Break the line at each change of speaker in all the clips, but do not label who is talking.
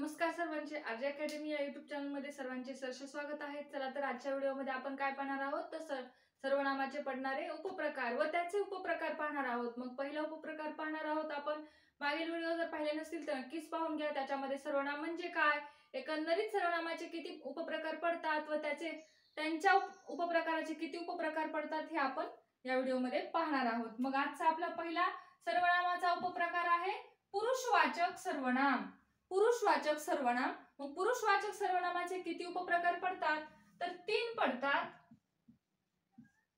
नमस्कार सर्वांचे RJ academy या युट्यूब चॅनल मध्ये सर्वांचे सहर्ष स्वागत आहे। चला तर आजच्या व्हिडिओमध्ये आपण काय पाहणार आहोत तर सर्वनामाचे पडणारे उपप्रकार व त्याचे उपप्रकार पाहणार आहोत। मग पहिला उपप्रकार पाहणार आहोत आपण। मागील व्हिडिओ जर पाहिले नसतील तर नक्कीच पाहून घ्या। त्याच्यामध्ये सर्वनाम म्हणजे काय, एकंदरीत सर्वनामाचे किती उपप्रकार पडतात व त्यांच्या उपप्रकाराचे किती उपप्रकार पडतात हे आपण या व्हिडिओमध्ये पाहणार आहोत। मग आजचा आपला पहिला सर्वनामाचा उपप्रकार आहे पुरुषवाचक सर्वनाम। पुरुषवाचक सर्वनाम। मग पुरुषवाचक सर्वनामाचे किती उपप्रकार पडतात तर 3 पडतात।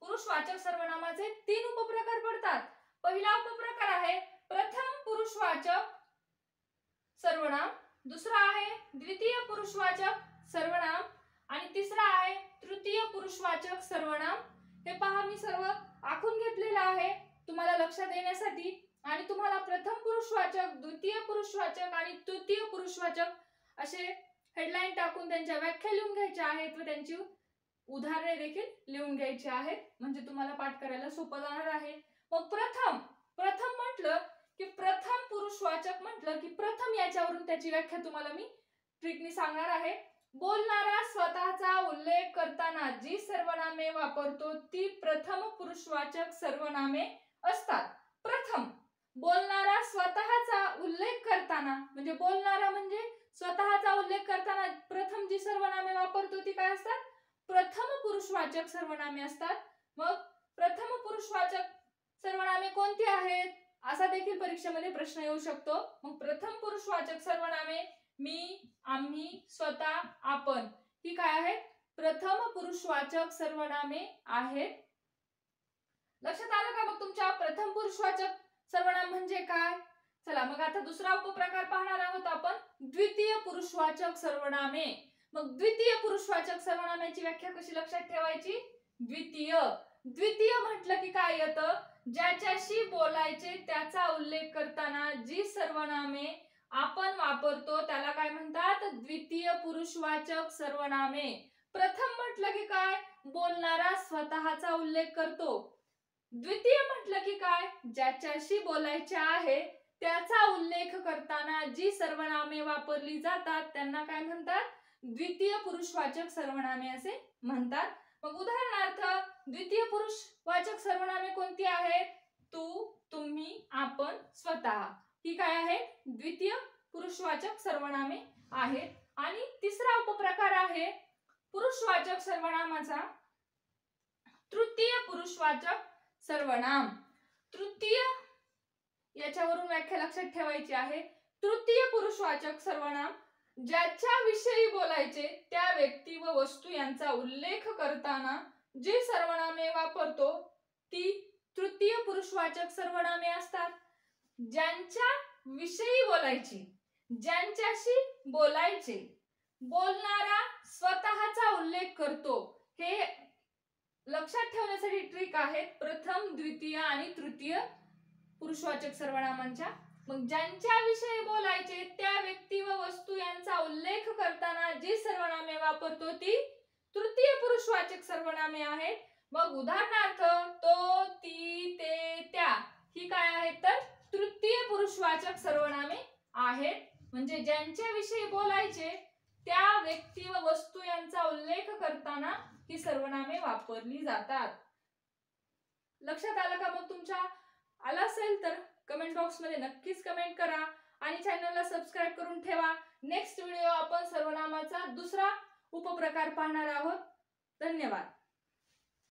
पुरुषवाचक सर्वनामाचे 3 उपप्रकार पडतात। पहिला उपप्रकार आहे प्रथम पुरुषवाचक सर्वनाम, दुसरा आहे द्वितीय पुरुषवाचक सर्वनाम आणि तिसरा आहे तृतीय पुरुषवाचक सर्वनाम। हे पहा मी सर्व आखून घेतलेले आहे तुम्हाला लक्षात येण्यासाठी। आणि तुम्हाला प्रथम पुरुषवाचक, द्वितीय पुरुषवाचक आणि तृतीय पुरुषवाचक असे हेडलाईन टाकून त्यांच्या व्याख्या लिहून घ्यायच्या आहेत व त्यांची उदाहरणे देखील लिहून घ्यायची आहेत, म्हणजे तुम्हाला पाठ करायला सोपं जाणार आहे। मग प्रथम म्हटलं की प्रथम पुरुषवाचक म्हटलं की प्रथम याच्यावरून त्याची व्याख्या तुम्हाला मी ट्रिकनी सांगणार आहे। बोलणारा स्वतःचा उल्लेख करताना जी सर्वनामे वापरतो ती प्रथम पुरुषवाचक सर्वनामे असतात। प्रथम बोलणारा स्वतःचा उल्लेख करताना, म्हणजे बोलणारा म्हणजे स्वतःचा उल्लेख करताना प्रथम जी सर्वनामे वापरतो ती काय असतात, प्रथम पुरुषवाचक सर्वनामे असतात। मग प्रथम पुरुषवाचक सर्वनामे कोणती आहेत असा देखील परीक्षेमध्ये प्रश्न येऊ शकतो। मग प्रथम पुरुषवाचक सर्वनामे मी, आम्ही, स्वतः, आपण ही काय आहेत, प्रथम पुरुषवाचक सर्वनामे आहेत। लक्षात आलं का मग तुमच्या प्रथम पुरुषवाचक सर्वनाम म्हणजे काय। चला मग आता दुसरा उपप्रकार पाहणार आहोत आपण, द्वितीय पुरुषवाचक सर्वनामे। मग द्वितीय पुरुषवाचक सर्वनामाची व्याख्या कशी लक्षात ठेवायची, द्वितीय म्हटलं की काय येतं, ज्याच्याशी बोलायचे त्याचा उल्लेख करताना जी सर्वनामे आपण वापरतो त्याला काय म्हणतात, द्वितीय पुरुषवाचक सर्वनामे। प्रथम म्हटलं की काय, बोलणारा स्वतःचा उल्लेख करतो। द्वितीय म्हटलं की काय, ज्याच्याशी बोलायचे आहे त्याचा उल्लेख करताना जी सर्वनामे वापरली जातात त्यांना काय म्हणतात, द्वितीय पुरुषवाचक सर्वनामे असे म्हणतात। मग उदाहरणार्थ द्वितीय पुरुषवाचक सर्वनामे कोणती आहेत, तू, तुम्ही, आपण, स्वतः ही काय आहेत, द्वितीय पुरुषवाचक सर्वनामे आहेत। आणि तिसरा उपप्रकार आहे पुरुषवाचक सर्वनामाचा तृतीय पुरुषवाचक सर्वनाम। तृतीय याच्यावरून व्याख्या लक्षात ठेवायची आहे। तृतीय पुरुषवाचक सर्वनाम ज्याच्या विषयी बोलायचे त्या व्यक्ती व वस्तू यांचा उल्लेख करताना जी सर्वनामे वापरतो ती तृतीय पुरुषवाचक सर्वनामे असतात। ज्यांच्या विषयी बोलायची, ज्यांच्याशी बोलायचे, बोलणारा स्वतःचा उल्लेख करतो, हे लक्षात ठेवण्यासाठी ट्रिक आहेत प्रथम, द्वितीय आणि तृतीय पुरुषवाचक सर्वनामांच्या। मग ज्यांच्या विषयी बोलायचे त्या व्यक्ती व वस्तू यांचा उल्लेख करताना जी सर्वनामे वापरतो ती तृतीय पुरुषवाचक सर्वनामे आहेत। मग उदाहरणार्थ तो, ती, ते, त्या ही काय आहेत तर तृतीय पुरुषवाचक सर्वनामे आहेत। म्हणजे ज्यांच्या विषयी बोलायचे त्या व्यक्ती व वस्तू यांचा उल्लेख करताना ही सर्वनामे वापरली जातात। लक्षात आलं का मग तुमच्या, आला असेल तर कमेंट बॉक्स मध्ये नक्कीच कमेंट करा आणि चॅनलला सबस्क्राइब करून ठेवा। नेक्स्ट व्हिडिओ आपण सर्वनामाचा दुसरा उपप्रकार पाहणार आहोत। धन्यवाद।